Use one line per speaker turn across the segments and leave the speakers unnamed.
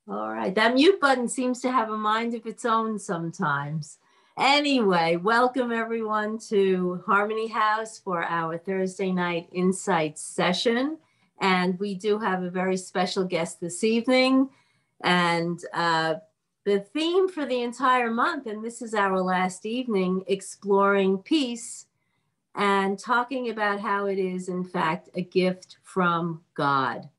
All right. That mute button seems to have a mind of its own sometimes. Anyway, welcome everyone to Harmony House for our Thursday night Insights session. And we do have a very special guest this evening. And the theme for the entire month, and this is our last evening, exploring peace and talking about how it is, in fact, a gift from God.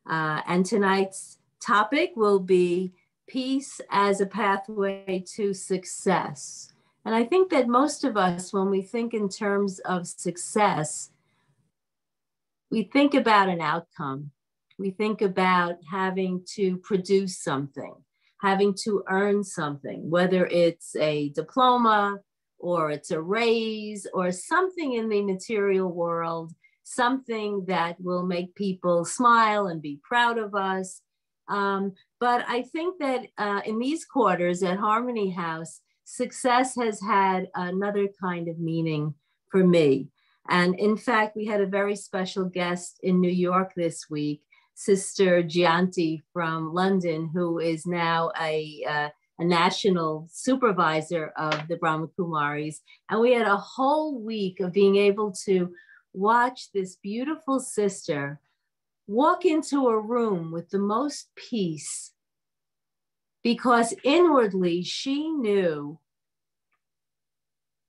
And tonight's topic will be peace as a pathway to success. And I think that most of us, when we think in terms of success, we think about an outcome. We think about having to produce something, having to earn something, whether it's a diploma or it's a raise or something in the material world, something that will make people smile and be proud of us. But I think that in these quarters at Harmony House, success has had another kind of meaning for me. And in fact, we had a very special guest in New York this week, Sister Gianti from London, who is now a national supervisor of the Brahma Kumaris. And we had a whole week of being able to watch this beautiful sister walk into a room with the most peace, because inwardly she knew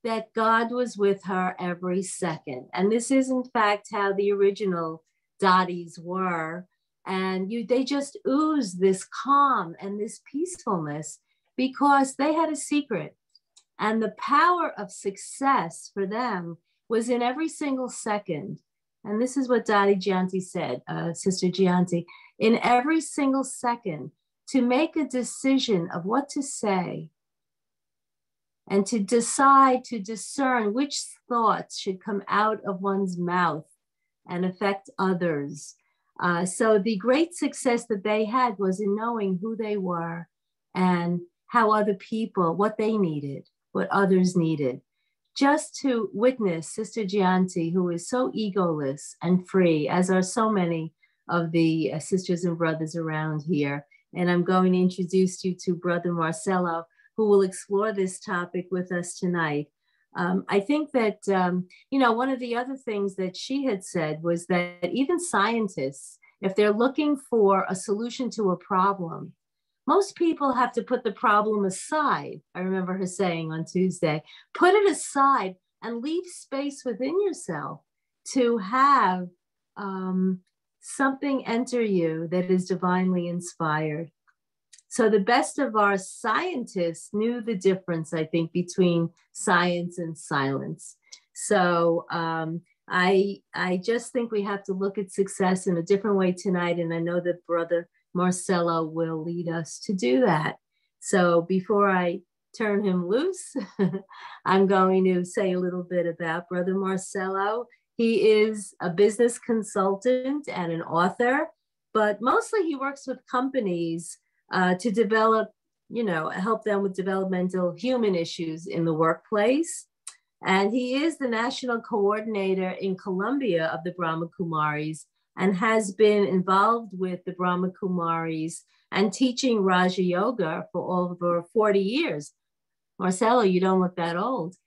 that God was with her every second. And this is in fact how the original Dotties were. And they just oozed this calm and this peacefulness because they had a secret. And the power of success for them was in every single second. And this is what Dottie Gianti said, Sister Gianti, in every single second, to make a decision of what to say and to decide, to discern which thoughts should come out of one's mouth and affect others. So the great success that they had was in knowing who they were and how other people, what they needed, what others needed. Just to witness Sister Gianti, who is so egoless and free, as are so many of the sisters and brothers around here. And I'm going to introduce you to Brother Marcela, who will explore this topic with us tonight. I think that, one of the other things that she had said was that even scientists, if they're looking for a solution to a problem, most people have to put the problem aside. I remember her saying on Tuesday, put it aside and leave space within yourself to have something enter you that is divinely inspired. So the best of our scientists knew the difference, I think, between science and silence. So I just think we have to look at success in a different way tonight. And I know that Brother Marcela will lead us to do that. So before I turn him loose, I'm going to say a little bit about Brother Marcelo. He is a business consultant and an author, but mostly he works with companies to develop, help them with developmental human issues in the workplace. And he is the national coordinator in Colombia of the Brahma Kumaris and has been involved with the Brahma Kumaris and teaching Raja Yoga for over 40 years. Marcelo, you don't look that old,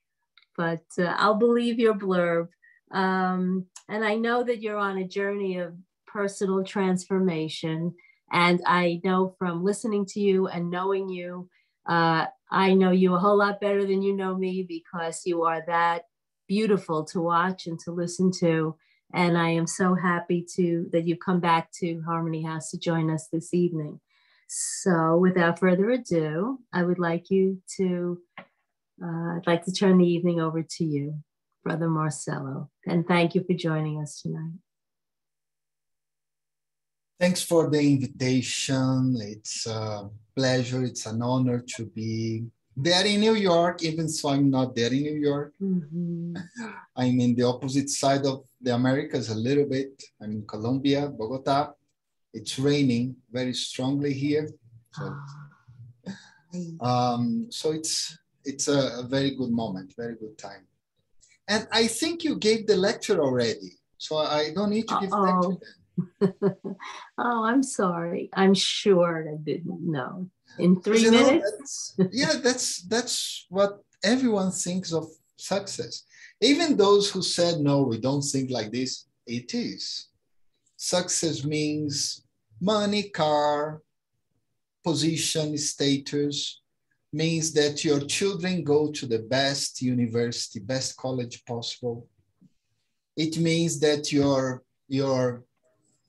but I'll believe your blurb. And I know that you're on a journey of personal transformation. And I know from listening to you and knowing you, I know you a whole lot better than you know me because you are that beautiful to watch and to listen to. And I am so happy that you come back to Harmony House to join us this evening. So without further ado, I'd like to turn the evening over to you, Brother Marcelo. And thank you for joining us tonight.
Thanks for the invitation. It's a pleasure. It's an honor to be there in New York, even so I'm not there in New York. Mm-hmm. I'm in the opposite side of the Americas a little bit. I'm in Colombia, Bogota. It's raining very strongly here. So it's a very good moment, very good time. And I think you gave the lecture already, so I don't need to give the lecture then.
Oh, I'm sorry. I'm sure I didn't know. In 3
Because, you know,
minutes?
that's what everyone thinks of success. Even those who said, no, we don't think like this, it is. Success means money, car, position, status, means that your children go to the best university, best college possible. It means that your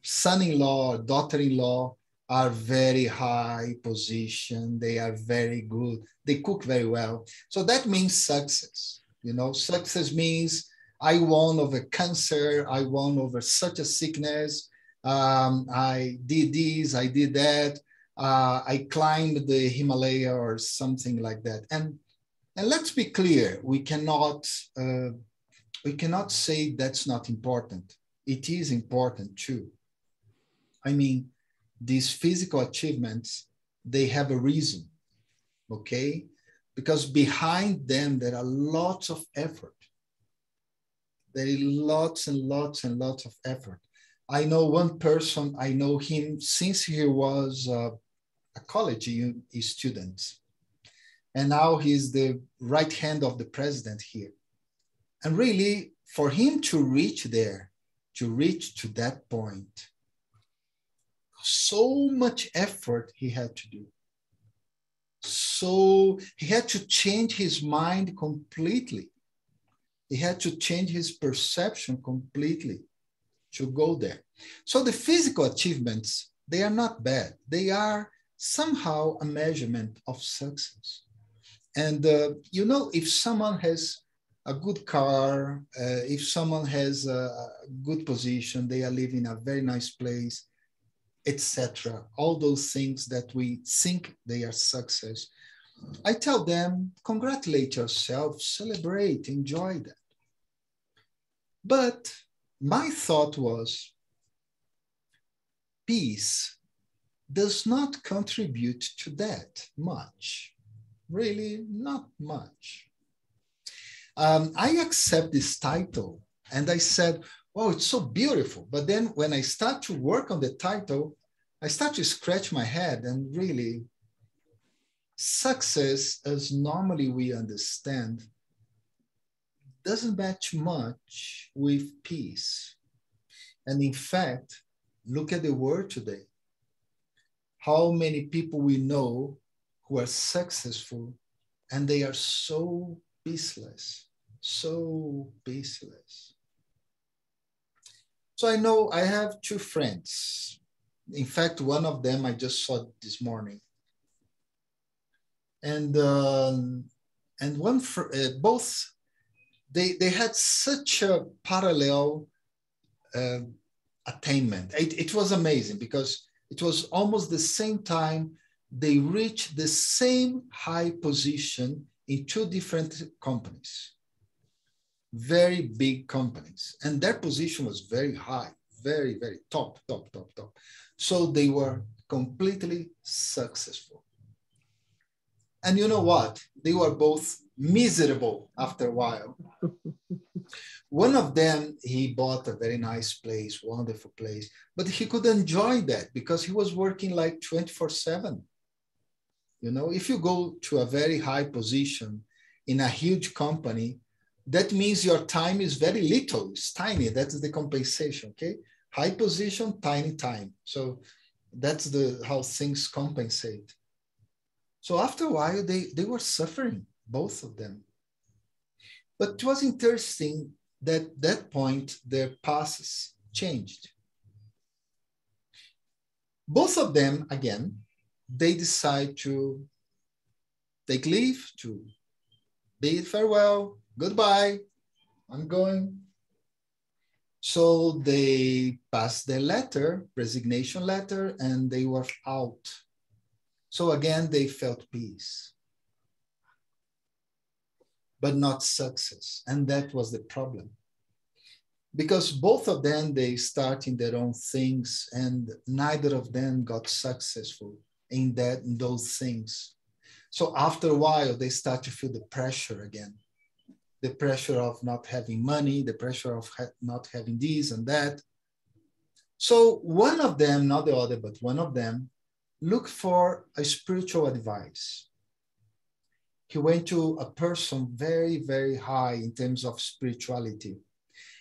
son-in-law or daughter-in-law are very high position. They are very good. They cook very well. So that means success. You know, success means I won over cancer. I won over such a sickness. I did this. I did that. I climbed the Himalaya or something like that. And let's be clear, we cannot say that's not important. It is important too. I mean, these physical achievements, they have a reason, okay? Because behind them, there are lots of effort. There is lots and lots and lots of effort. I know one person, I know him since he was a college student. And now he's the right hand of the president here. And really, for him to reach there, to reach to that point, so much effort he had to do. So he had to change his mind completely. He had to change his perception completely to go there. So the physical achievements, they are not bad. They are somehow a measurement of success. And, you know, if someone has a good car, if someone has a good position, they are living in a very nice place, etc. All those things that we think they are success. I tell them, congratulate yourself, celebrate, enjoy that. But my thought was, peace does not contribute to that much. Really, not much. I accept this title and I said, oh, it's so beautiful. But then when I start to work on the title, I start to scratch my head and really, success as normally we understand doesn't match much with peace. And in fact, look at the world today. How many people we know who are successful and they are so peaceless, so peaceless. So I know I have two friends. In fact, one of them I just saw this morning. And both, they had such a parallel attainment. It was amazing because it was almost the same time they reached the same high position in two different companies, very big companies. And their position was very high, very, very top. So they were completely successful. And you know what? They were both miserable after a while. One of them, he bought a very nice place, wonderful place, but he could enjoy that because he was working like 24/7. You know, if you go to a very high position in a huge company, that means your time is very little, it's tiny. That's the compensation, okay? High position, tiny time. So that's how things compensate. So after a while, they were suffering, both of them. But it was interesting that at that point, their paths changed. Both of them, again, they decide to take leave, to bid farewell, goodbye, I'm going. So they passed their letter, resignation letter, and they were out. So again, they felt peace, but not success. And that was the problem. Because both of them, they started their own things and neither of them got successful in those things. So after a while, they start to feel the pressure again. The pressure of not having money, the pressure of not having this and that. So one of them, not the other, but one of them, looked for a spiritual advice. He went to a person very, very high in terms of spirituality.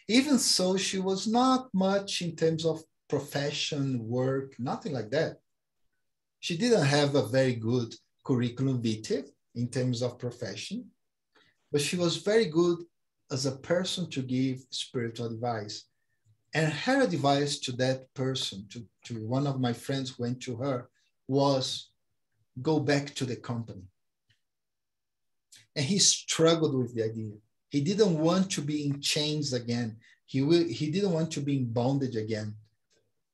Even so, she was not much in terms of profession, work, nothing like that. She didn't have a very good curriculum vitae in terms of profession, but she was very good as a person to give spiritual advice. And her advice to that person, to one of my friends who went to her, was go back to the company. And he struggled with the idea. He didn't want to be in chains again. He didn't want to be in bondage again.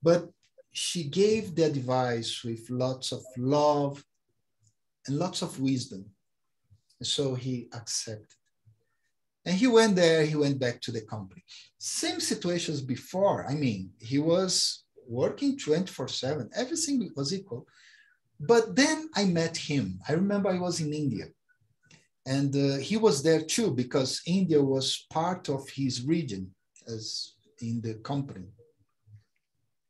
But she gave the advice with lots of love and lots of wisdom. And so he accepted. And he went there, he went back to the company. Same situations before. I mean, he was working 24/7. Everything was equal. But then I met him. I remember I was in India. And he was there too, because India was part of his region as in the company.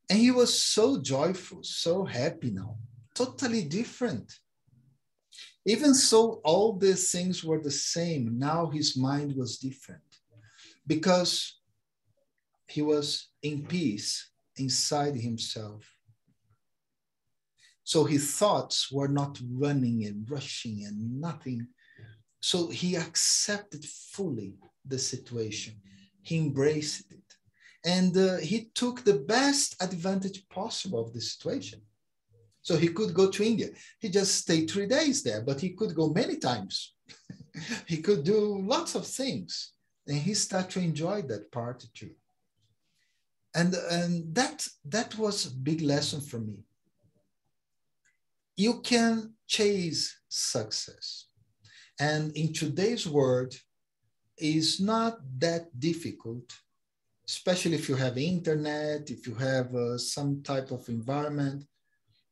And he was so joyful, so happy now, totally different. Even so, all the things were the same. Now his mind was different because he was in peace inside himself. So his thoughts were not running and rushing and nothing. So he accepted fully the situation. He embraced it. And he took the best advantage possible of the situation. So he could go to India. He just stayed 3 days there, but he could go many times. He could do lots of things. And he started to enjoy that part too. And that was a big lesson for me. You can chase success. And in today's world, it's not that difficult, especially if you have internet, if you have some type of environment.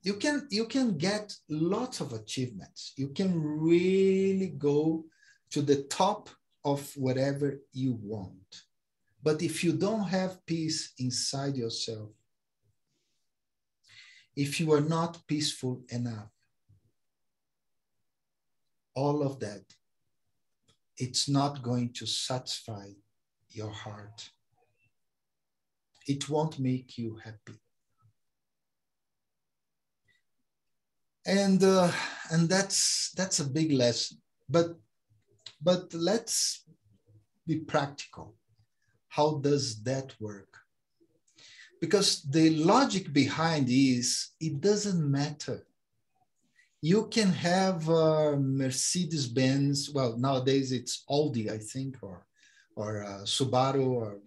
You can get lots of achievements. You can really go to the top of whatever you want. But if you don't have peace inside yourself, if you are not peaceful enough, all of that, it's not going to satisfy your heart. It won't make you happy. And that's a big lesson. But let's be practical. How does that work? Because the logic behind is it doesn't matter. You can have a Mercedes-Benz. Well, nowadays it's Audi, I think, or Subaru, or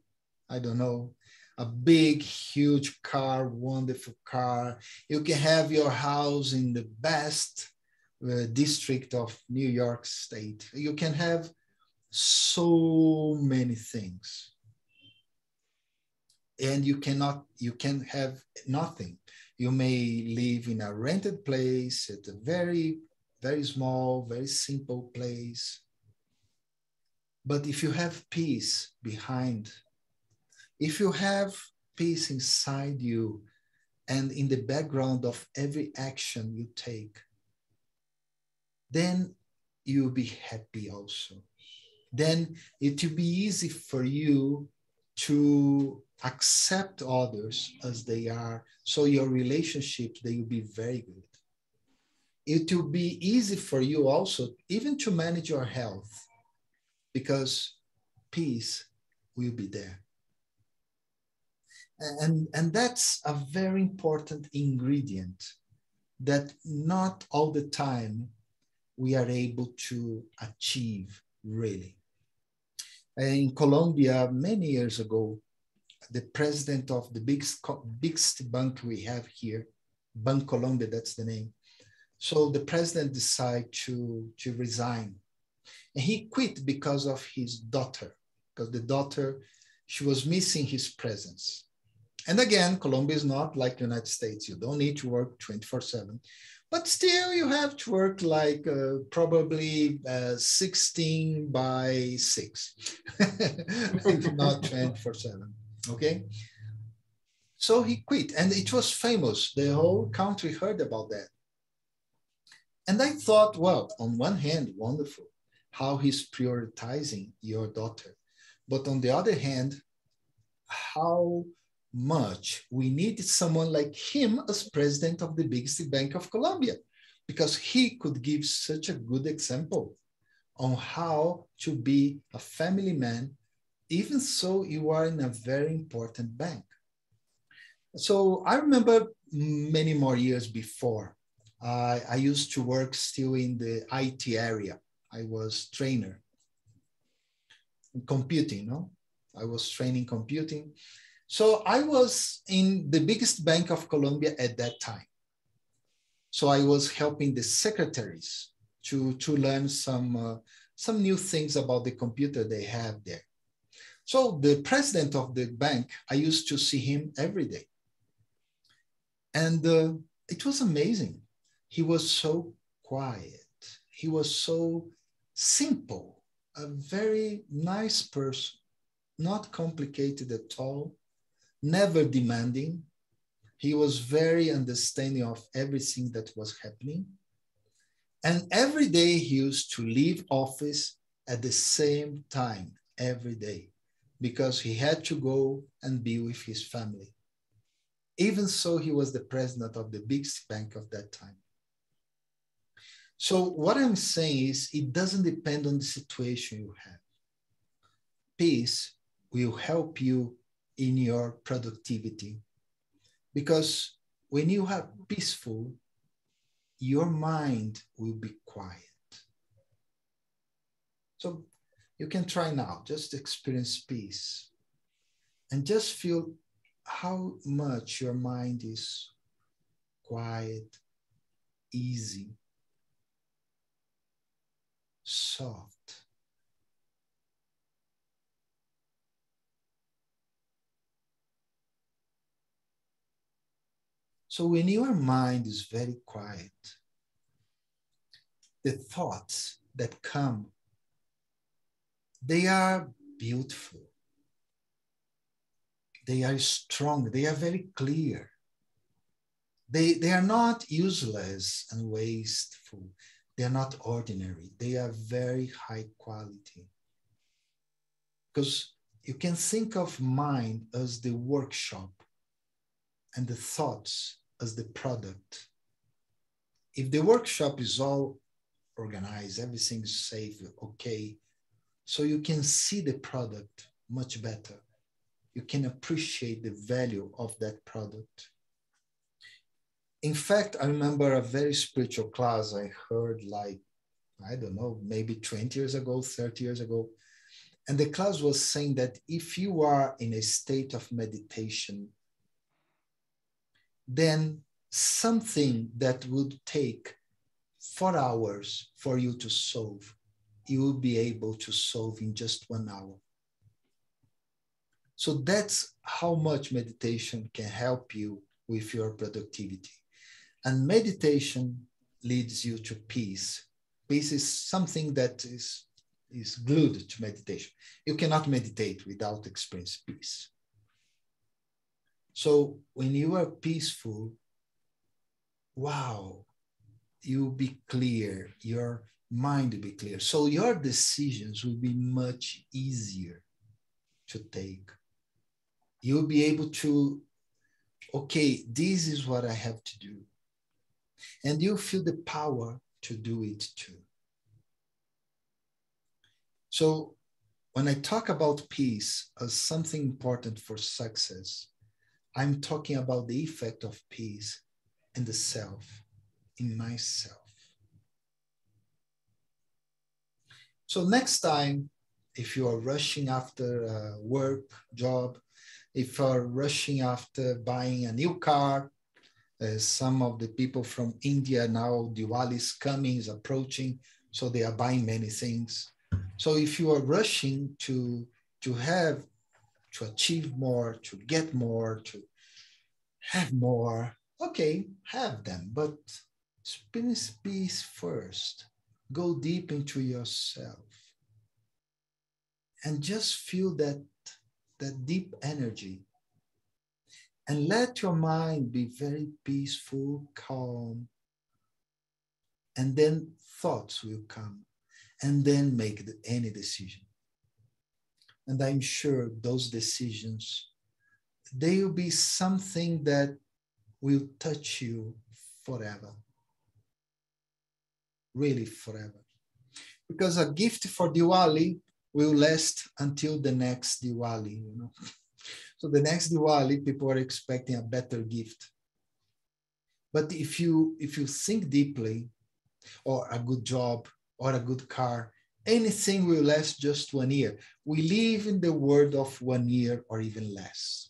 I don't know. A big, huge car, wonderful car. You can have your house in the best district of New York State. You can have so many things. And you can have nothing. You may live in a rented place at a very, very small, very simple place. But if you have peace behind, if you have peace inside you and in the background of every action you take, then you'll be happy also. Then it will be easy for you to accept others as they are. So your relationships, they will be very good. It will be easy for you also even to manage your health because peace will be there. And that's a very important ingredient that not all the time we are able to achieve really. In Colombia, many years ago, the president of the biggest bank we have here, Bank Colombia, that's the name. So the president decided to resign. And he quit because of his daughter, because the daughter, she was missing his presence. And again, Colombia is not like the United States. You don't need to work 24/7. But still, you have to work like probably 16/6, if not 24/7, okay? So he quit, and it was famous. The whole country heard about that. And I thought, well, on one hand, wonderful, how he's prioritizing your daughter. But on the other hand, how much we need someone like him as president of the biggest bank of Colombia, because he could give such a good example on how to be a family man, even so you are in a very important bank. So I remember many more years before, I used to work still in the IT area. I was trainer in computing, no? I was training computing. So I was in the biggest bank of Colombia at that time. So I was helping the secretaries to learn some new things about the computer they have there. So the president of the bank, I used to see him every day. And it was amazing. He was so quiet. He was so simple, a very nice person, not complicated at all, never demanding. He was very understanding of everything that was happening. And every day he used to leave office at the same time, every day, because he had to go and be with his family. Even so, he was the president of the biggest bank of that time. So what I'm saying is, it doesn't depend on the situation you have. Peace will help you in your productivity, because when you are peaceful, your mind will be quiet. So you can try now, just experience peace and just feel how much your mind is quiet, easy, soft. So when your mind is very quiet, the thoughts that come, they are beautiful. They are strong. They are very clear. They are not useless and wasteful. They are not ordinary. They are very high quality. Because you can think of mind as the workshop and the thoughts as the product. If the workshop is all organized, everything is safe, okay, so you can see the product much better. You can appreciate the value of that product. In fact, I remember a very spiritual class I heard, like, I don't know, maybe 20 years ago, 30 years ago. And the class was saying that if you are in a state of meditation, then something that would take 4 hours for you to solve, you will be able to solve in just 1 hour. So that's how much meditation can help you with your productivity. And meditation leads you to peace. Peace is something that is glued to meditation. You cannot meditate without experiencing peace. So when you are peaceful, wow, you'll be clear, your mind will be clear. So your decisions will be much easier to take. You'll be able to, okay, this is what I have to do. And you feel the power to do it too. So when I talk about peace as something important for success, I'm talking about the effect of peace in the self, in myself. So next time, if you are rushing after work, job, if you are rushing after buying a new car, some of the people from India now, Diwali is coming, is approaching, so they are buying many things. So if you are rushing to achieve more, to get more, to have more, okay, have them, but experience peace first. Go deep into yourself and just feel that deep energy. and let your mind be very peaceful, calm, and then thoughts will come, and then make any decision. And I'm sure those decisions, they will be something that will touch you forever, really forever. Because a gift for Diwali will last until the next Diwali, you know. So the next Diwali, people are expecting a better gift. But if you think deeply, or a good job, or a good car, anything will last just 1 year. We live in the world of 1 year or even less.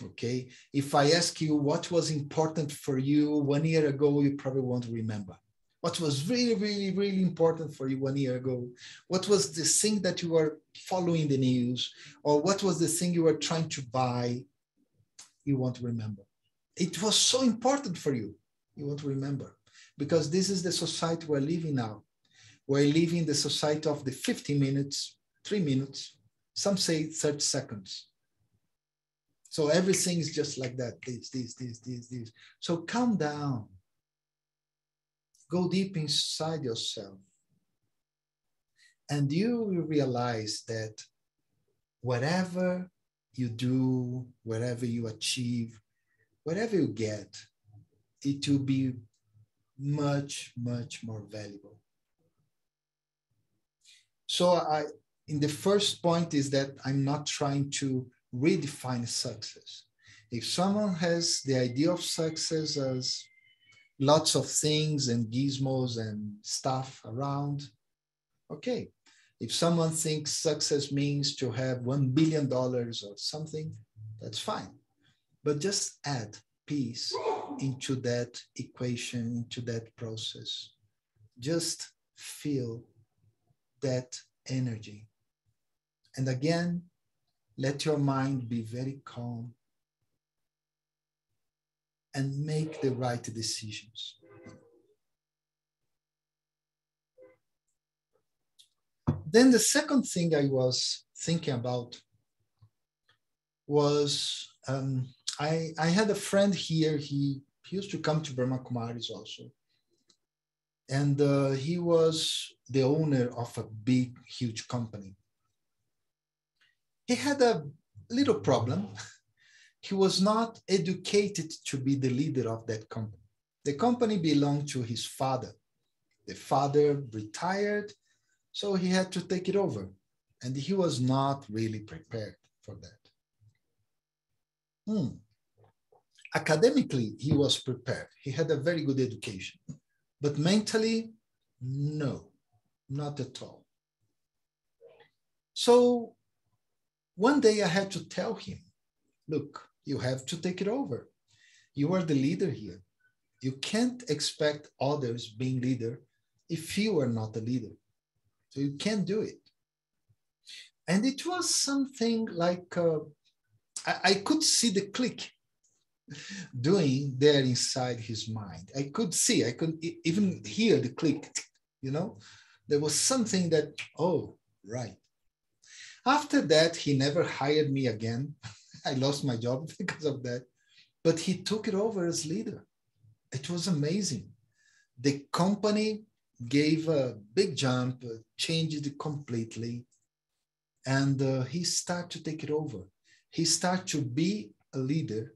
Okay? If I ask you what was important for you 1 year ago, you probably won't remember. What was really, really, really important for you 1 year ago? What was the thing that you were following the news? Or what was the thing you were trying to buy? You won't remember. It was so important for you. You won't remember. Because this is the society we're living now. We're living the society of the 50 minutes, 3 minutes, some say 30 seconds. So everything is just like that. This. So calm down. Go deep inside yourself. And you will realize that whatever you do, whatever you achieve, whatever you get, it will be much, much more valuable. So in the first point is that I'm not trying to redefine success. If someone has the idea of success as lots of things and gizmos and stuff around, okay. If someone thinks success means to have $1 billion or something, that's fine. But just add peace into that equation, into that process. Just feel that energy. And again, let your mind be very calm and make the right decisions. Then the second thing I was thinking about was I had a friend here. He used to come to Brahma Kumaris also. And he was the owner of a big, huge company. He had a little problem. He was not educated to be the leader of that company. The company belonged to his father. The father retired, so he had to take it over. And he was not really prepared for that. Academically, he was prepared. He had a very good education. But mentally, no, not at all. So one day I had to tell him, look, you have to take it over. You are the leader here. You can't expect others being leader if you are not a leader. So you can't do it. And it was something like, I could see the click doing there inside his mind. I could even hear the click, you know? There was something that, oh, right. After that, he never hired me again. I lost my job because of that. But he took it over as leader. It was amazing. The company gave a big jump, changed it completely. And he started to take it over. He started to be a leader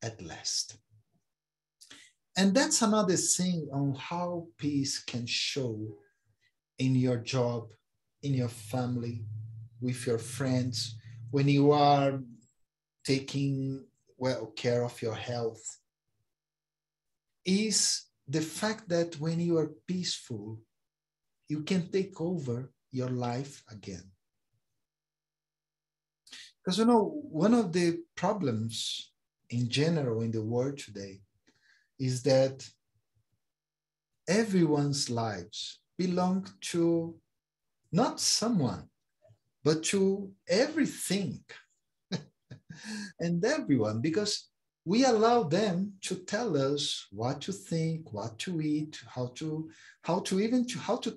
at last. And that's another thing on how peace can show in your job, in your family, with your friends, when you are taking well care of your health, is the fact that when you are peaceful, you can take over your life again. Because, you know, one of the problems in general in the world today is that everyone's lives belong to not someone, but to everything and everyone, because we allow them to tell us what to think, what to eat, how to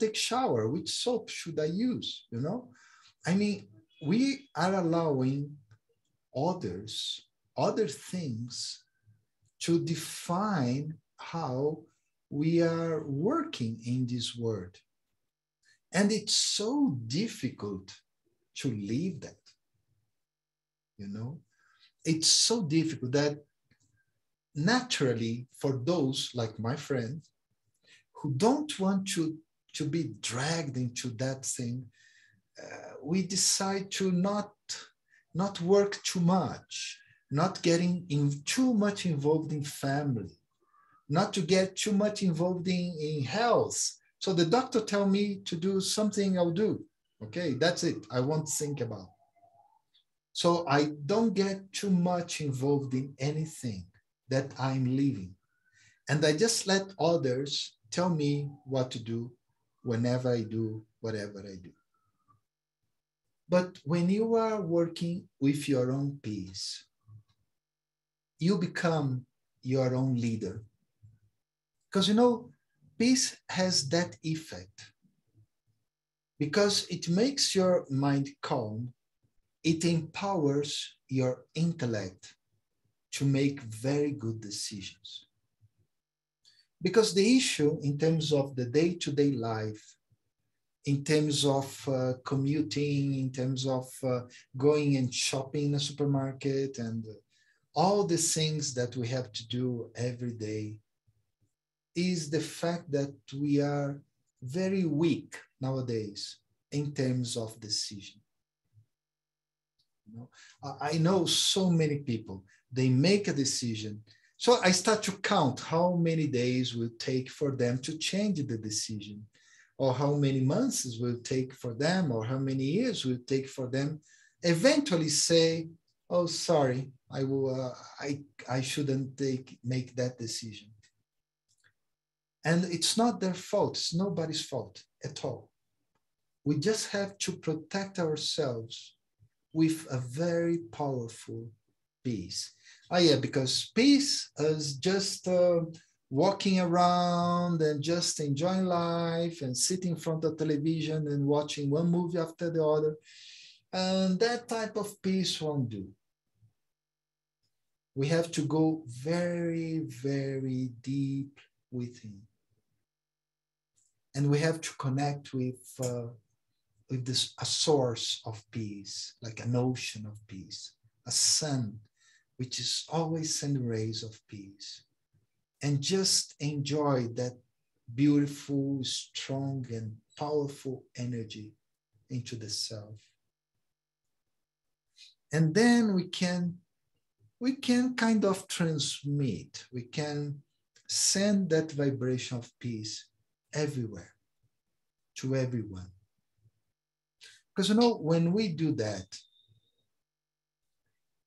take shower, which soap should I use, you know? I mean, we are allowing others other things to define how we are working in this world. And it's so difficult to leave that, you know? It's so difficult that naturally, for those like my friend who don't want to be dragged into that thing, we decide to not work too much, not getting too much involved in family, not to get too much involved in health. So the doctor tell me to do something, I'll do. Okay, that's it. I won't think about. So I don't get too much involved in anything that I'm living. And I just let others tell me what to do whenever I do whatever I do. But when you are working with your own peace, you become your own leader. Because, you know, peace has that effect. Because it makes your mind calm, it empowers your intellect to make very good decisions. Because the issue in terms of the day-to-day life, in terms of commuting, in terms of going and shopping in a supermarket, and all the things that we have to do every day, is the fact that we are very weak nowadays in terms of decision. You know, I know so many people, they make a decision. So I start to count how many days will take for them to change the decision, or how many months it will take for them, or how many years will take for them eventually say, oh, sorry, I shouldn't make that decision. And it's not their fault, it's nobody's fault at all. We just have to protect ourselves with a very powerful peace. Oh yeah, because peace is just walking around and just enjoying life and sitting in front of television and watching one movie after the other. And that type of peace won't do. We have to go very, very deep within. And we have to connect with this, a source of peace, like an ocean of peace, a sun, which is always sending rays of peace. And just enjoy that beautiful, strong, and powerful energy into the self. And then we can kind of transmit, we can send that vibration of peace everywhere, to everyone. Because, you know, when we do that,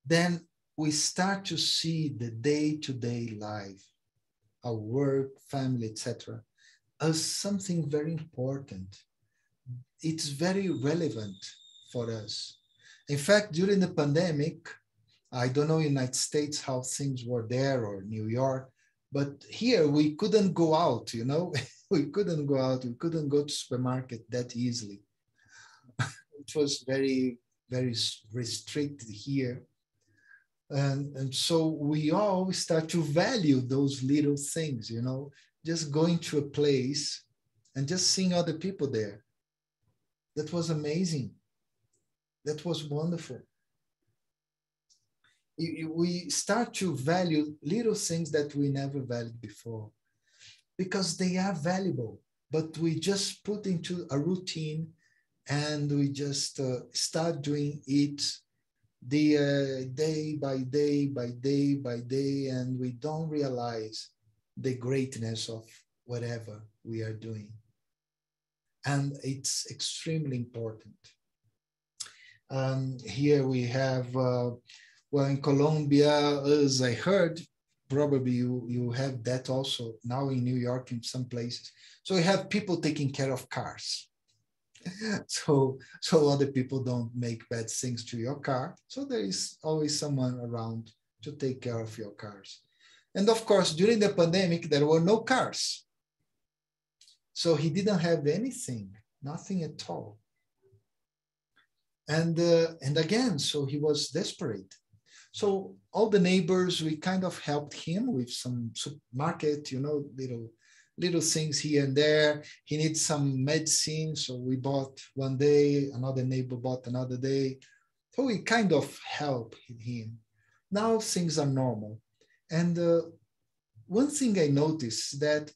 then we start to see the day-to-day life, our work, family, etc., as something very important. It's very relevant for us. In fact, during the pandemic, I don't know in the United States how things were there, or New York, but here we couldn't go out, you know, we couldn't go out, we couldn't go to supermarket that easily. It was very, very restricted here. And so we all start to value those little things, you know, just going to a place and just seeing other people there. That was amazing. That was wonderful. We start to value little things that we never valued before, because they are valuable, but we just put into a routine and we just start doing it day by day by day by day, and we don't realize the greatness of whatever we are doing. And it's extremely important. Here we have, well, in Colombia, as I heard, probably you have that also now in New York in some places. So we have people taking care of cars. So other people don't make bad things to your car. So there is always someone around to take care of your cars. And of course, during the pandemic, there were no cars. So he didn't have anything, nothing at all. And again, so he was desperate. So all the neighbors, we kind of helped him with some supermarket, you know, little things here and there. He needs some medicine, so we bought one day, another neighbor bought another day. So we kind of helped him. Now things are normal. And one thing I noticed that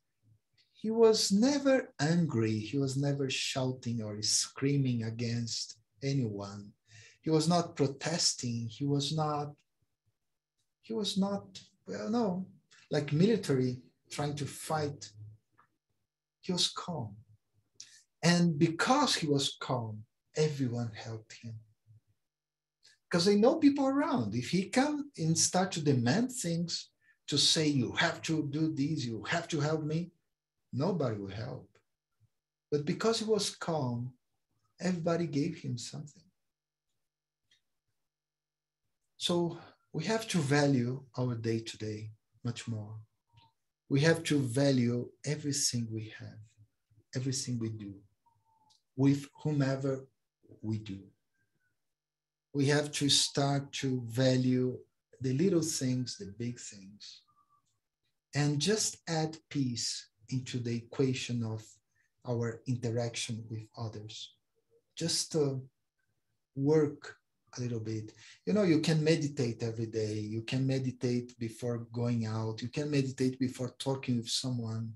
he was never angry. He was never shouting or screaming against anyone. He was not protesting. He was not, well, no, like military trying to fight. He was calm. And because he was calm, everyone helped him. Because they know people around. If he come and start to demand things, to say, you have to do this, you have to help me, nobody will help. But because he was calm, everybody gave him something. So we have to value our day-to-day much more. We have to value everything we have, everything we do, with whomever we do. We have to start to value the little things, the big things, and just add peace into the equation of our interaction with others. Just work a little bit. You know, you can meditate every day. You can meditate before going out. You can meditate before talking with someone.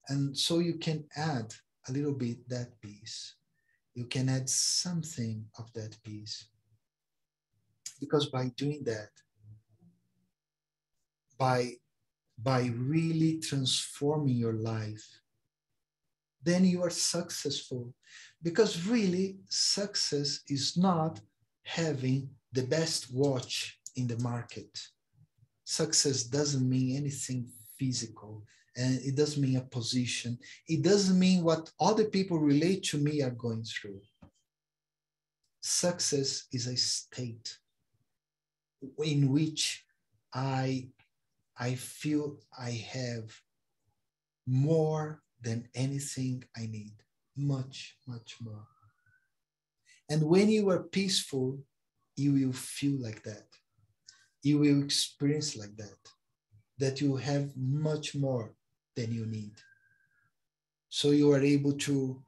And so you can add a little bit that peace. You can add something of that peace. Because by doing that, by really transforming your life, then you are successful. Because really, success is not having the best watch in the market. Success doesn't mean anything physical, and it doesn't mean a position. It doesn't mean what other people relate to me are going through. Success is a state in which I feel I have more than anything I need, much, much more. And when you are peaceful, you will feel like that. You will experience like that you have much more than you need. So you are able to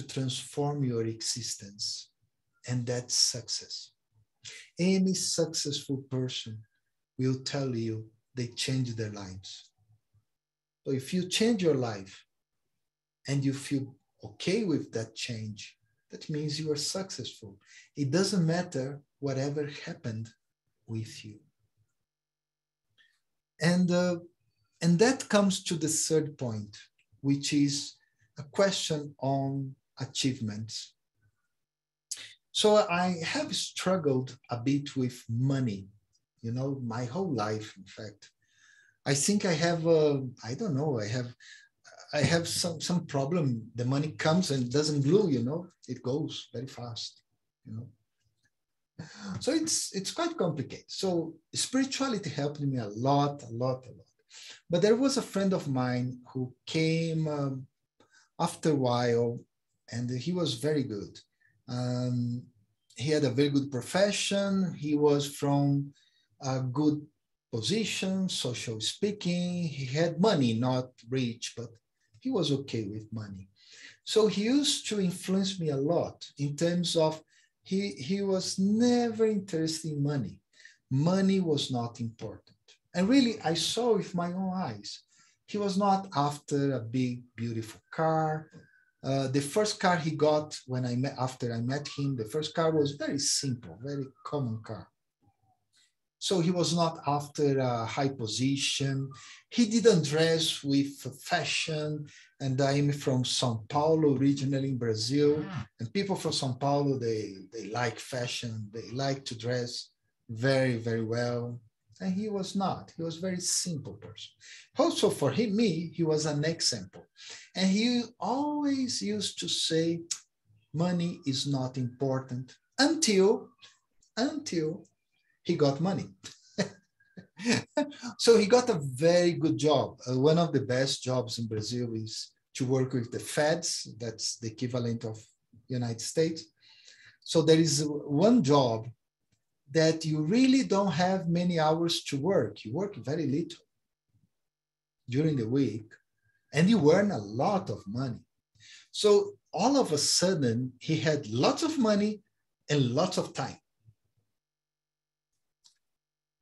transform your existence, and that's success. Any successful person will tell you they changed their lives. So if you change your life and you feel okay with that change, that means you are successful. It doesn't matter whatever happened with you. And that comes to the third point, which is a question on achievements. So I have struggled a bit with money, you know, my whole life, in fact. I think I have, I don't know, I have some problem. The money comes and doesn't glue, you know, it goes very fast, you know. So it's quite complicated. So spirituality helped me a lot. But there was a friend of mine who came after a while, and he was very good. He had a very good profession. He was from a good position, social speaking. He had money, not rich, but he was okay with money. So he used to influence me a lot in terms of he was never interested in money. Money was not important. And really, I saw with my own eyes. He was not after a big, beautiful car. The first car he got after I met him, the first car was very simple, very common car. So he was not after a high position. He didn't dress with fashion. And I'm from São Paulo, originally in Brazil. And people from São Paulo, they like fashion. They like to dress very, very well. And he was not. He was a very simple person. Also for me, he was an example. And he always used to say, money is not important until he got money. So he got a very good job. One of the best jobs in Brazil is to work with the feds. That's the equivalent of United States. So there is one job that you really don't have many hours to work. You work very little during the week, and you earn a lot of money. So all of a sudden, he had lots of money and lots of time.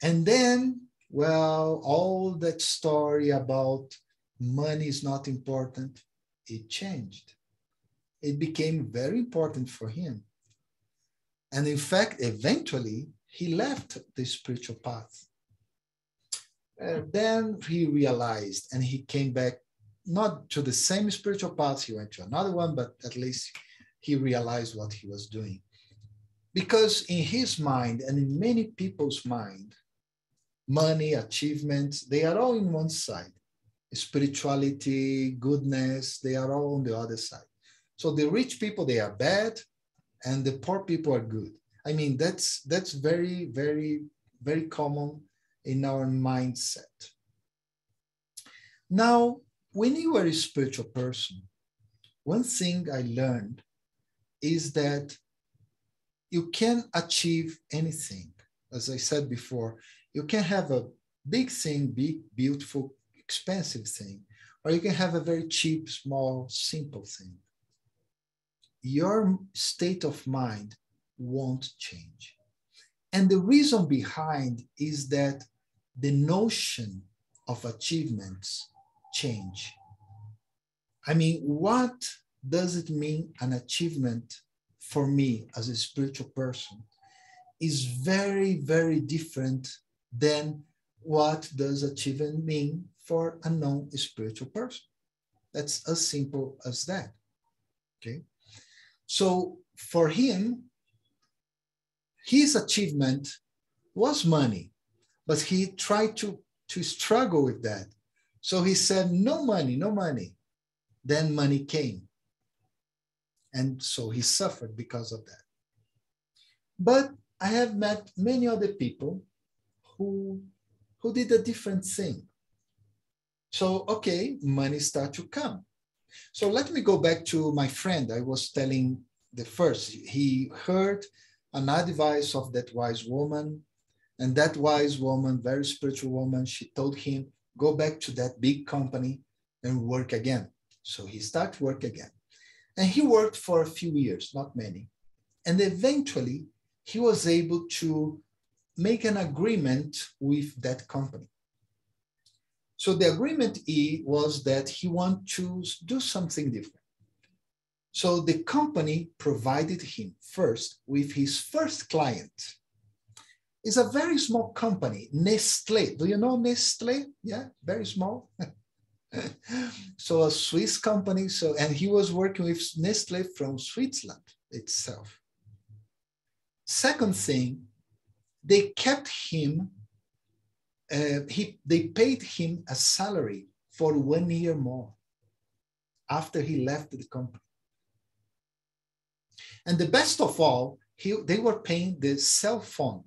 And then, well, all that story about money is not important, it changed. It became very important for him. And in fact, eventually, he left the spiritual path. Then he realized, and he came back, not to the same spiritual path, he went to another one, but at least he realized what he was doing. Because in his mind, and in many people's mind, money, achievements, they are all in one side. Spirituality, goodness, they are all on the other side. So the rich people, they are bad, and the poor people are good. I mean, that's very, very, very common in our mindset. Now, when you are a spiritual person, one thing I learned is that you can achieve anything. As I said before, you can have a big thing, big, beautiful, expensive thing, or you can have a very cheap, small, simple thing. Your state of mind won't change. And the reason behind is that the notion of achievements change. I mean, what does it mean an achievement for me as a spiritual person is very, very different than what does achievement mean for a non-spiritual person. That's as simple as that, okay? So for him, his achievement was money, but he tried to struggle with that. So he said, no money, no money. Then money came. And so he suffered because of that. But I have met many other people who did a different thing. So, okay, money started to come. So let me go back to my friend. I was telling the first, he heard an advice of that wise woman, and that wise woman, very spiritual woman, she told him, go back to that big company and work again. So he started work again. And he worked for a few years, not many. And eventually he was able to make an agreement with that company. So the agreement was that he wanted to do something different. So the company provided him first with his first client. It's a very small company, Nestle. Do you know Nestle? Yeah, very small. So a Swiss company. And he was working with Nestle from Switzerland itself. Second thing, they kept him. They paid him a salary for 1 year more after he left the company. And the best of all, they were paying the cell phone.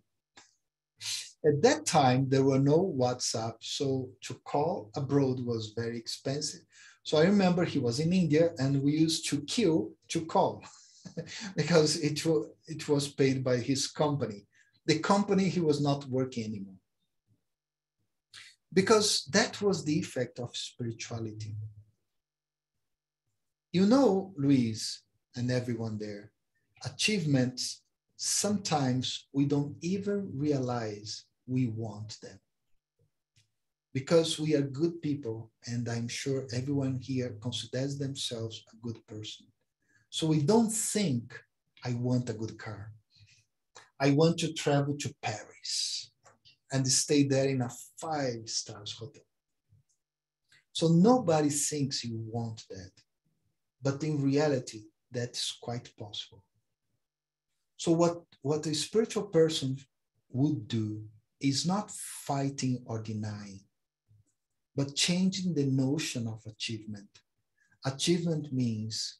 At that time, there were no WhatsApp, so to call abroad was very expensive. So I remember he was in India and we used to queue to call because it was paid by his company. The company, he was not working anymore. Because that was the effect of spirituality. You know, Luis and everyone there, achievements, sometimes we don't even realize we want them. Because we are good people, and I'm sure everyone here considers themselves a good person. So we don't think, I want a good car. I want to travel to Paris and stay there in a 5-star hotel. So nobody thinks you want that. But in reality, that's quite possible. So what a spiritual person would do is not fighting or denying, but changing the notion of achievement. Achievement means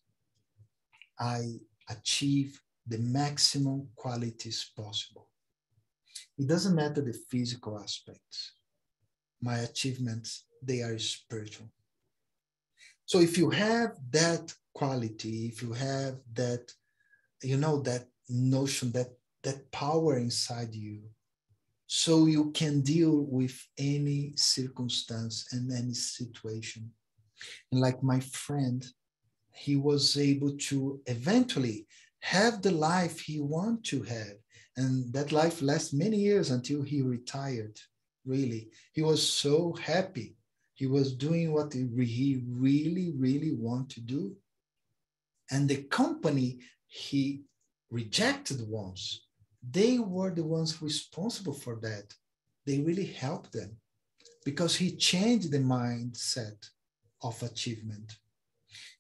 I achieve the maximum qualities possible. It doesn't matter the physical aspects. My achievements, they are spiritual. So if you have that quality, if you have that, that notion, that that power inside you, so you can deal with any circumstance and any situation. And like my friend, he was able to eventually have the life he wanted to have. And that life lasted many years until he retired. Really, he was so happy. He was doing what he really, really wanted to do. And the company he rejected once, they were the ones responsible for that. They really helped them because he changed the mindset of achievement.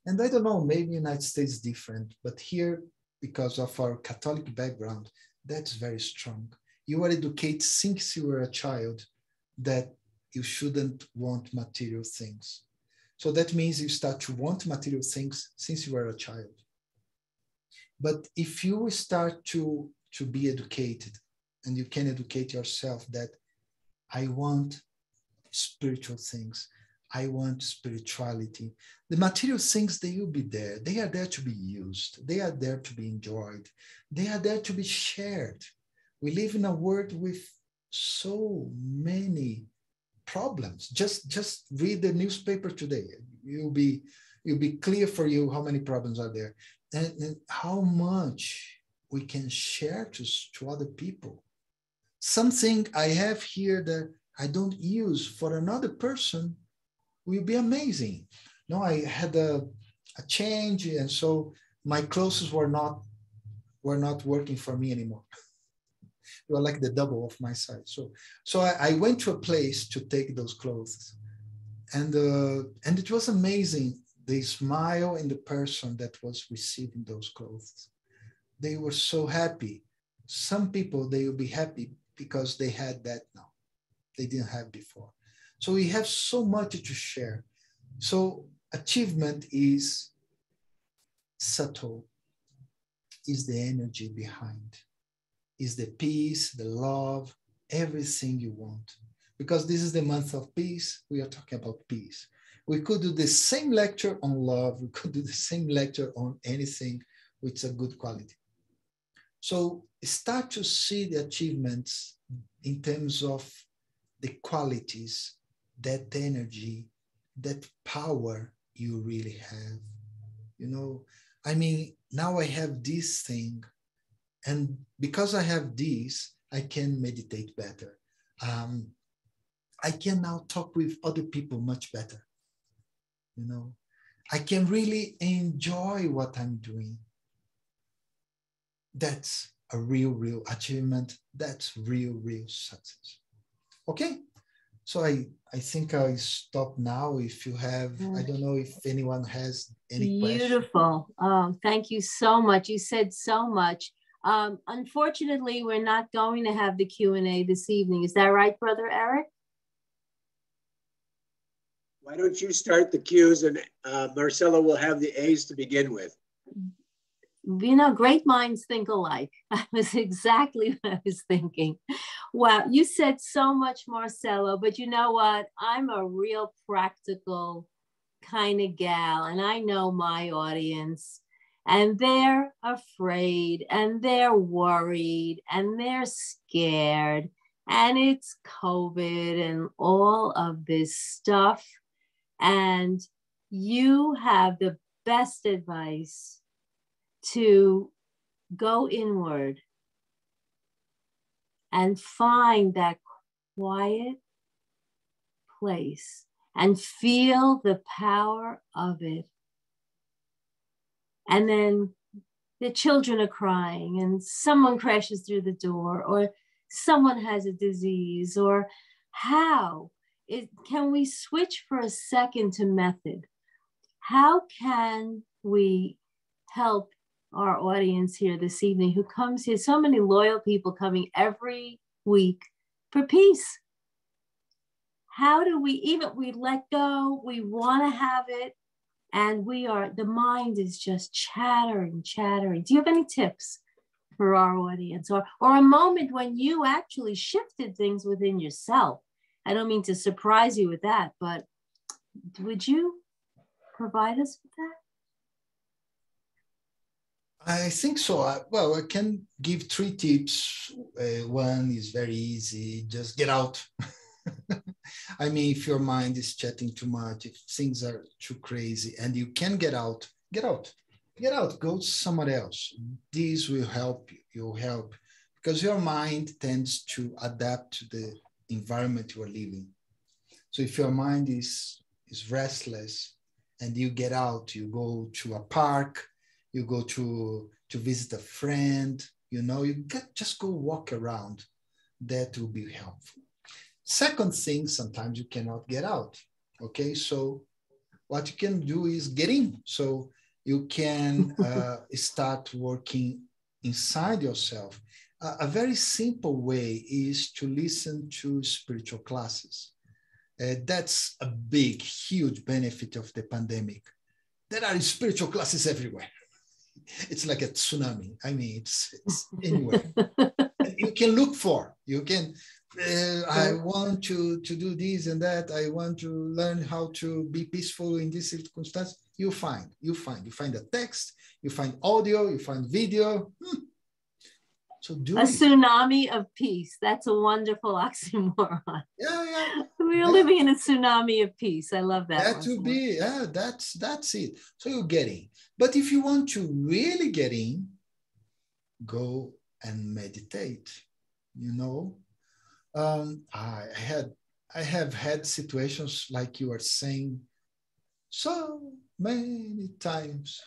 And I don't know, maybe the United States is different, but here, because of our Catholic background, that's very strong. You are educated since you were a child that you shouldn't want material things. So that means you start to want material things since you were a child. But if you start to be educated, and you can educate yourself that I want spiritual things, I want spirituality. The material things, they will be there. They are there to be used. They are there to be enjoyed. They are there to be shared. We live in a world with so many problems. Just read the newspaper today. It'll be clear for you how many problems are there and how much we can share to other people. Something I have here that I don't use for another person will be amazing. No, I had a change, and so my clothes were not working for me anymore. They were like the double of my size. So I went to a place to take those clothes, and it was amazing. The smile in the person that was receiving those clothes. They were so happy. Some people, they will be happy because they had that now. They didn't have before. So we have so much to share. So achievement is subtle, is the energy behind, is the peace, the love, everything you want. Because this is the month of peace, we are talking about peace. We could do the same lecture on love, we could do the same lecture on anything with a good quality. So start to see the achievements in terms of the qualities, that energy, that power you really have. You know, I mean, now I have this thing, and because I have this, I can meditate better. I can now talk with other people much better. You know, I can really enjoy what I'm doing. That's a real achievement. That's real success. Okay. So I think I stop now. If you have, I don't know if anyone has any questions.
Beautiful. Thank you so much. You said so much. Unfortunately, we're not going to have the Q&A this evening. Is that right, Brother Eric?
Why don't you start the Q's, and Marcela will have the A's to begin with.
You know, great minds think alike. That was exactly what I was thinking. Wow, you said so much, Marcelo, but you know what? I'm a real practical kind of gal, and I know my audience, and they're afraid, and they're worried, and they're scared, and it's COVID and all of this stuff. And you have the best advice to go inward and find that quiet place and feel the power of it. And then the children are crying and someone crashes through the door, or someone has a disease, or can we switch for a second to method? How can we help our audience here this evening who comes here, so many loyal people coming every week for peace? How do we let go, we want to have it, and the mind is just chattering. Do you have any tips for our audience, or a moment when you actually shifted things within yourself? I don't mean to surprise you with that, but would you provide us with that?
I think so. Well, I can give 3 tips. One is very easy, just get out. I mean, if your mind is chatting too much, if things are too crazy and you can get out, get out. Get out, go somewhere else. This will help you. You'll help because your mind tends to adapt to the environment you are living. So if your mind is restless and you get out, you go to a park, you go to visit a friend, just go walk around. That will be helpful. Second thing, sometimes you cannot get out. Okay, so what you can do is get in. So you can start working inside yourself. A very simple way is to listen to spiritual classes. That's a big, huge benefit of the pandemic. There are spiritual classes everywhere. It's like a tsunami. I mean, it's anywhere. You can look for, you can, I want to do this and that. I want to learn how to be peaceful in this circumstance. You find a text, you find audio, you find video. So do
a
it.
Tsunami of peace. That's a wonderful oxymoron.
Yeah.
We are living in a tsunami of peace. I love that.
That would be, that's it. So you get in. But if you want to really get in, go and meditate. I have had situations like you are saying so many times.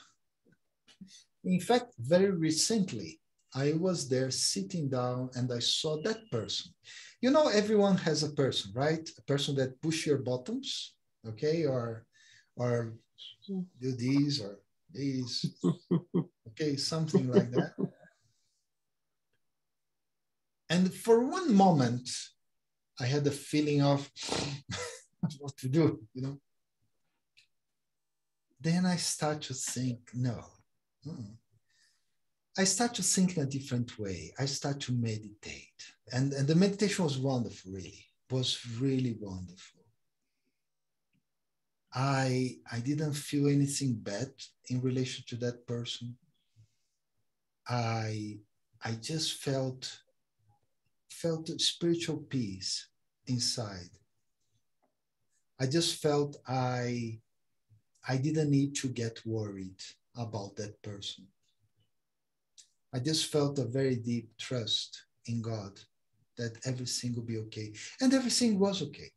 In fact, very recently, I was there sitting down and I saw that person. Everyone has a person, right? A person that push your buttons, okay, or do this or this, okay, something like that. And for one moment, I had the feeling of what to do, Then I start to think, no. I start to think in a different way. I start to meditate. And the meditation was wonderful, really. It was really wonderful. I didn't feel anything bad in relation to that person. I just felt spiritual peace inside. I just felt I didn't need to get worried about that person. I just felt a very deep trust in God that everything will be okay. And everything was okay.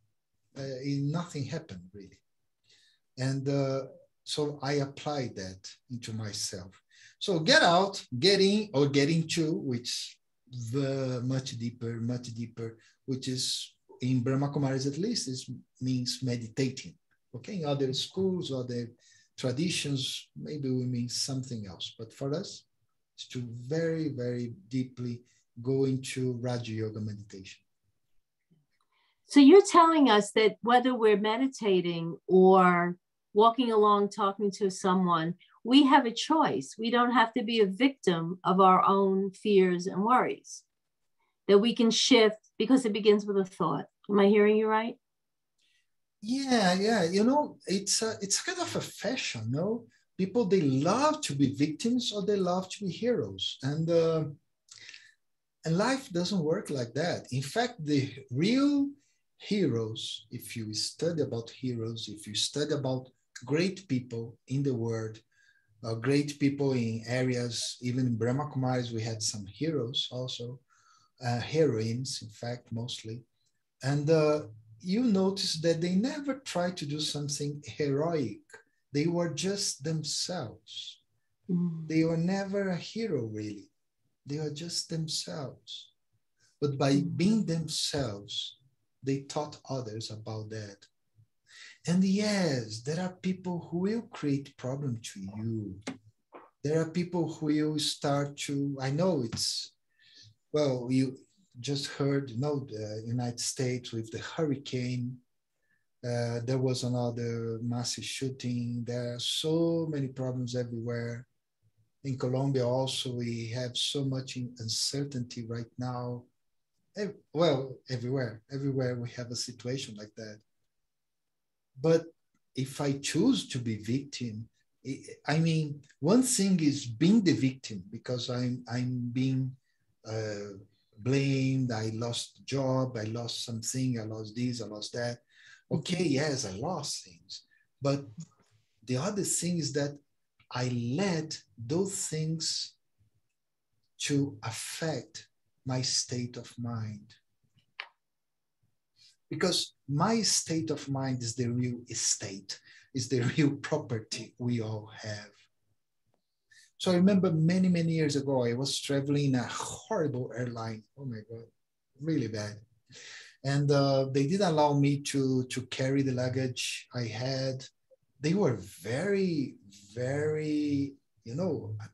Nothing happened really. And so I applied that into myself. So get out, get in, or get into, which much deeper, which is in Brahma Kumaris at least, means meditating. Okay, in other schools, other traditions, maybe we mean something else. But for us, it's to very, very deeply go into Raja Yoga meditation.
So you're telling us that whether we're meditating or walking along, talking to someone, we have a choice. We don't have to be a victim of our own fears and worries. That we can shift because it begins with a thought. Am I hearing you right?
Yeah. It's kind of a fashion, no? People, they love to be victims or they love to be heroes. And life doesn't work like that. In fact, the real heroes, if you study about heroes, if you study about great people in the world, great people in areas, even in Brahma Kumaris, we had some heroes also, heroines, in fact, mostly. And you notice that they never tried to do something heroic. They were just themselves. They were never a hero, really. They were just themselves. But by being themselves, they taught others about that. And yes, there are people who will create problem to you. There are people who will start to, I know it's, well, you just heard, the United States with the hurricane. There was another massive shooting. There are so many problems everywhere. In Colombia also, we have so much uncertainty right now. Well, everywhere we have a situation like that. But if I choose to be victim, I mean, one thing is being the victim because I'm being blamed. I lost the job. I lost something. I lost this. I lost that. Okay, yes, I lost things. But the other thing is that I let those things to affect my state of mind. Because my state of mind is the real estate, is the real property we all have. So I remember many, many years ago, I was traveling in a horrible airline. Oh my God, really bad. And they didn't allow me to carry the luggage I had. They were very, very,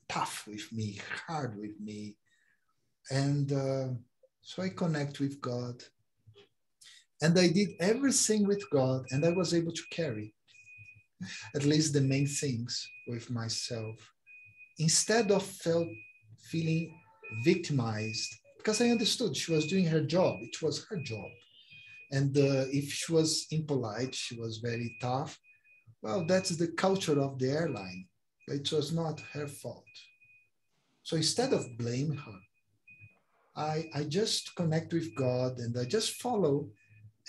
tough with me, hard with me. And so I connect with God. And I did everything with God, and I was able to carry at least the main things with myself. Instead of feeling victimized, because I understood she was doing her job. It was her job. And if she was impolite, she was very tough. Well, that's the culture of the airline. It was not her fault. So instead of blaming her, I just connect with God and I just follow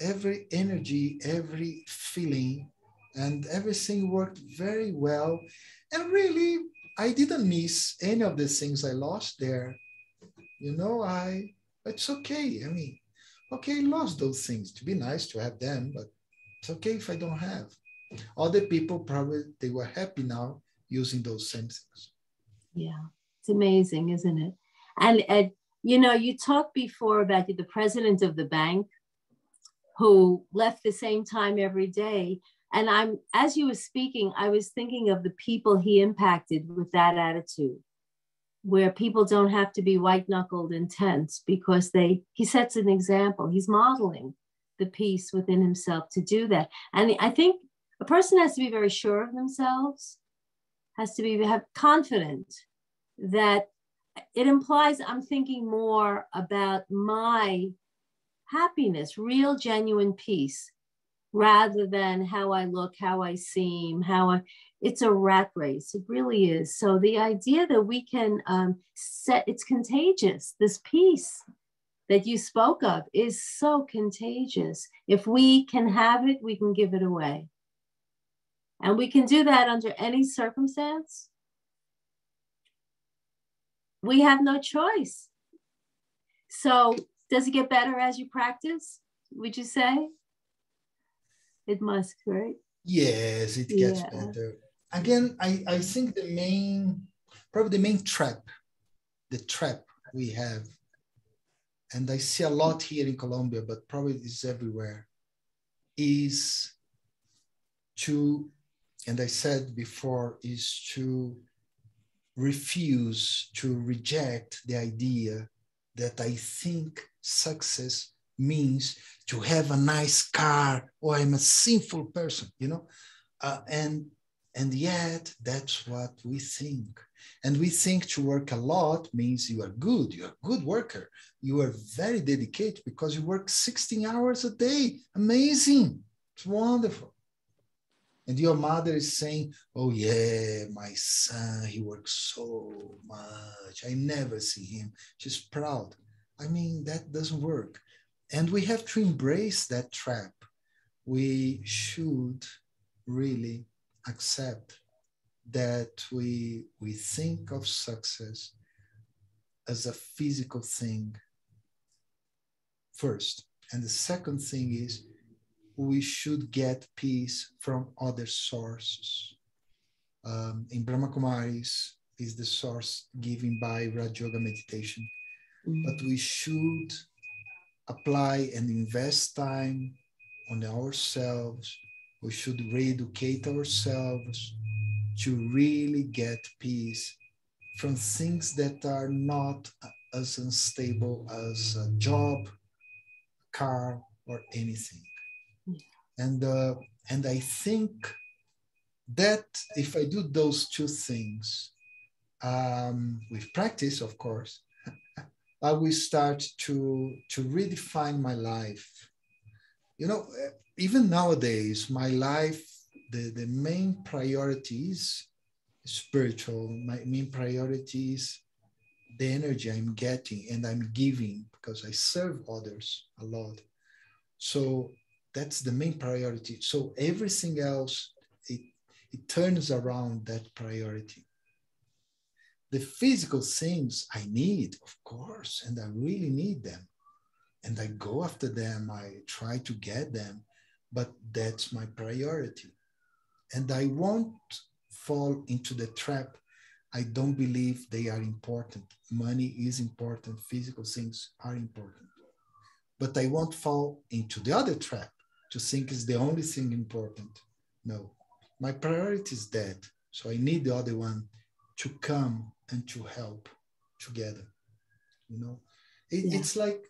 every energy, every feeling, and everything worked very well. And really, I didn't miss any of the things I lost there. It's okay. I mean, okay, I lost those things. To be nice to have them, but it's okay if I don't have. Other people probably, they were happy now using those same things.
Yeah, it's amazing, isn't it? And you talked before about the president of the bank who left the same time every day. And as you were speaking, I was thinking of the people he impacted with that attitude, where people don't have to be white-knuckled and tense because he sets an example. He's modeling the peace within himself to do that. And I think a person has to be very sure of themselves, has to have confident that it implies I'm thinking more about my happiness, real, genuine peace, rather than how I look, how I seem, it's a rat race. It really is. So the idea that we can it's contagious. This peace that you spoke of is so contagious. If we can have it, we can give it away. And we can do that under any circumstance. We have no choice. So does it get better as you practice, would you say? It must, right?
Yes, it gets better. Again, I think probably the main trap we have, and I see a lot here in Colombia, but probably it's everywhere, is to, and I said before, is to refuse, to reject the idea that I think success means to have a nice car, or I'm a sinful person, and yet that's what we think. And we think to work a lot means you are good, you're a good worker, you are very dedicated because you work 16 hours a day. Amazing, it's wonderful. And your mother is saying, oh yeah, my son, he works so much. I never see him. She's proud. I mean, that doesn't work. And we have to embrace that trap. We should really accept that we think of success as a physical thing first. And the second thing is, we should get peace from other sources. In Brahma Kumaris is the source given by Raj Yoga meditation. But we should apply and invest time on ourselves. We should re-educate ourselves to really get peace from things that are not as unstable as a job, a car, or anything. And I think that if I do those two things, with practice, of course, I will start to redefine my life. Even nowadays, my life, the main priority is spiritual. My main priority is the energy I'm getting and I'm giving because I serve others a lot. So that's the main priority. So everything else, it turns around that priority. The physical things I need, of course, and I really need them. And I go after them, I try to get them, but that's my priority. And I won't fall into the trap. I don't believe they are important. Money is important, physical things are important. But I won't fall into the other trap to think it's the only thing important. No, my priority is that. So I need the other one to come and to help together. You know, it's like,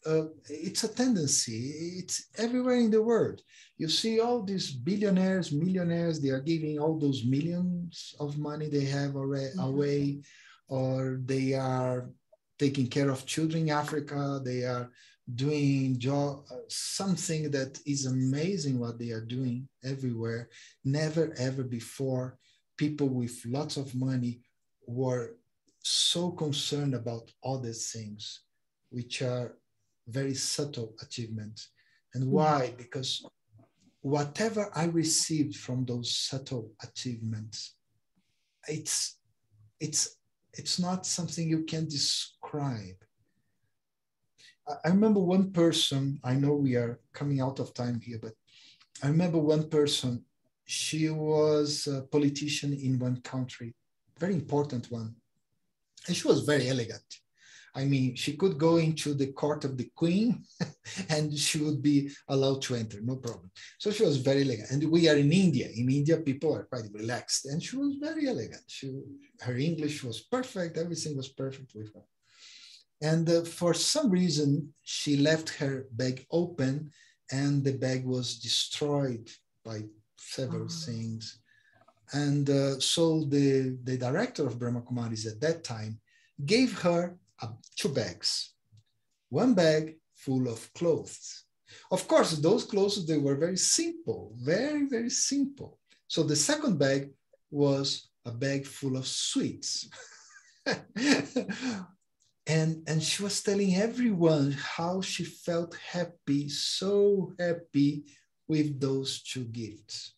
it's a tendency. It's everywhere in the world. You see all these billionaires, millionaires, they are giving all those millions of money they have already away, or they are taking care of children in Africa. They are doing something that is amazing what they are doing everywhere. Never ever before people with lots of money were so concerned about other things, which are very subtle achievements. And why? Because whatever I received from those subtle achievements, it's not something you can describe. I remember one person, I know we are coming out of time here, but I remember one person, she was a politician in one country, very important one. And she was very elegant. I mean, she could go into the court of the queen and she would be allowed to enter, no problem. So she was very elegant. And we are in India. In India, people are quite relaxed. And she was very elegant. Her English was perfect. Everything was perfect with her. And for some reason, she left her bag open and the bag was destroyed by several things. And so the director of Brahma Kumaris at that time gave her 2 bags. One bag full of clothes. Of course, those clothes, they were very simple, very, very simple. So the second bag was a bag full of sweets. And she was telling everyone how she felt happy, so happy with those 2 gifts.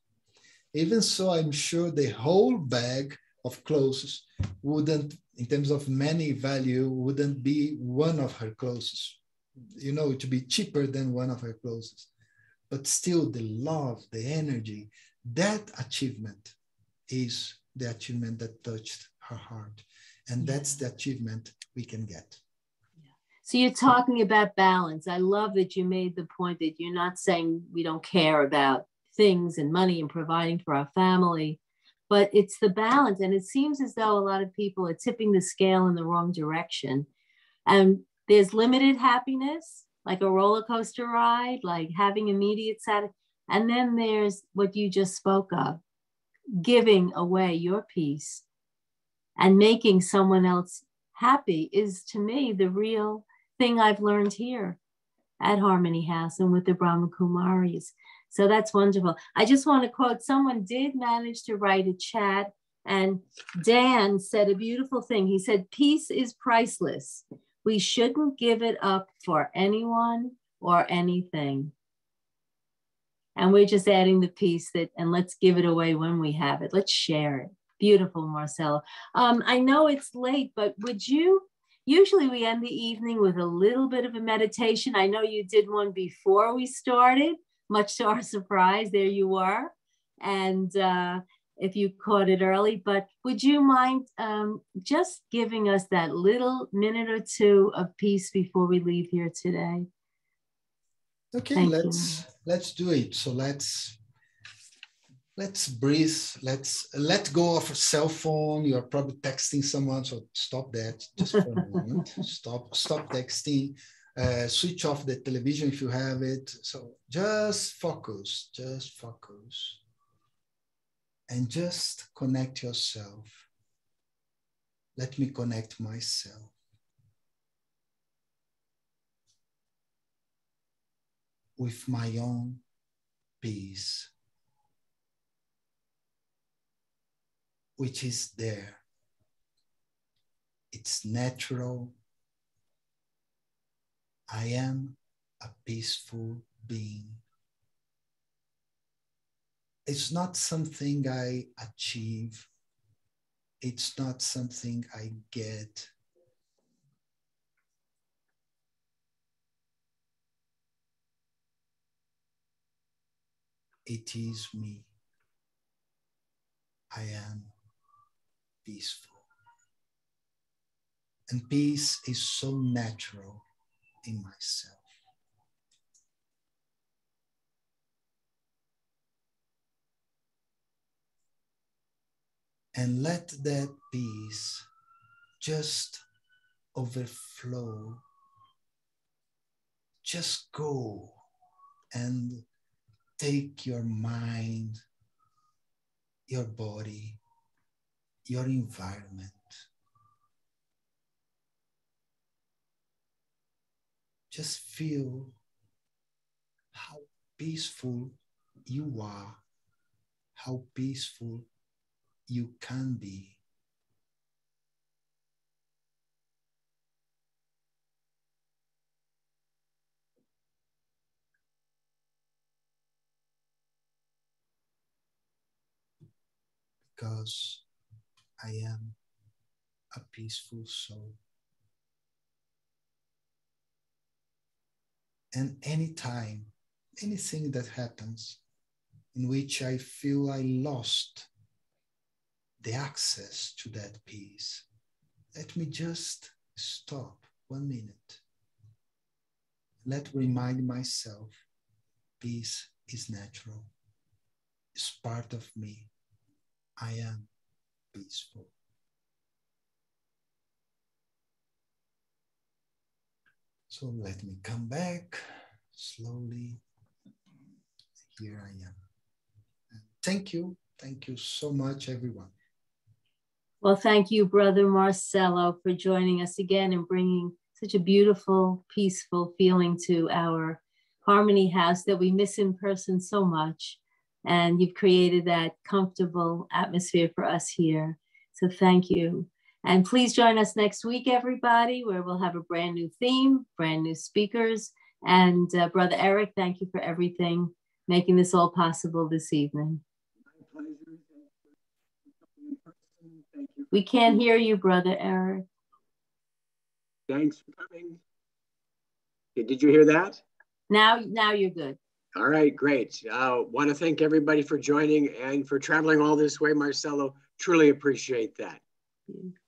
Even so, I'm sure the whole bag of clothes wouldn't, in terms of money value, wouldn't be one of her clothes. You know, to be cheaper than one of her clothes. But still, the love, the energy, that achievement is the achievement that touched her heart. And that's the achievement we can get.
So you're talking about balance. I love that you made the point that you're not saying we don't care about things and money and providing for our family, but it's the balance. And it seems as though a lot of people are tipping the scale in the wrong direction. And there's limited happiness, like a roller coaster ride, like having immediate satisfaction. And then there's what you just spoke of, giving away your peace and making someone else happy is, to me, the real thing I've learned here at Harmony House and with the Brahma Kumaris. So that's wonderful. I just want to quote, someone did manage to write a chat, and Dan said a beautiful thing. He said, peace is priceless. We shouldn't give it up for anyone or anything. And we're just adding the piece that, and let's give it away when we have it. Let's share it. Beautiful, Marcela. I know it's late, but would you, usually we end the evening with a little bit of a meditation. I know you did one before we started, much to our surprise, there you were. And if you caught it early, but would you mind just giving us that little minute or 2 of peace before we leave here today?
Okay, let's do it. So let's breathe. Let's let go of a cell phone. You're probably texting someone, so stop that just for a moment. Stop texting. Switch off the television if you have it. So just focus, and just connect yourself. Let me connect myself. With my own peace. which is there. It's natural. I am a peaceful being. It's not something I achieve. It's not something I get. It is me. I am peaceful. And peace is so natural in myself. And let that peace just overflow. Just go and take your mind, your body, your environment. Just feel how peaceful you are, how peaceful you can be. Because I am a peaceful soul. And anytime, anything that happens in which I feel I lost the access to that peace, let me just stop 1 minute. Let me remind myself, peace is natural. It's part of me. I am peaceful. So let me come back slowly. Here I am. And thank you. Thank you so much, everyone.
Well, thank you, Brother Marcelo, for joining us again and bringing such a beautiful, peaceful feeling to our Harmony House that we miss in person so much. And you've created that comfortable atmosphere for us here. So thank you. And please join us next week, everybody, where we'll have a brand new theme, brand new speakers. And Brother Eric, thank you for everything, making this all possible this evening.
My pleasure. Thank you.
We can't hear you, Brother Eric.
Thanks for coming. Did you hear that?
Now you're good.
All right, great. Want to thank everybody for joining and for traveling all this way, Marcelo. Truly appreciate that.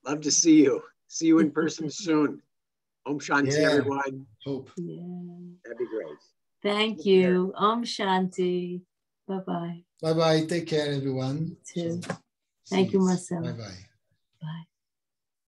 Love to see you. See you in person soon. Om Shanti, everyone.
Hope.
Yeah.
That'd be great.
Thank you. Om Shanti. Bye-bye.
Bye-bye. Take care, everyone.
You too.
So,
Thank you, Marcela.
Bye-bye.
Bye.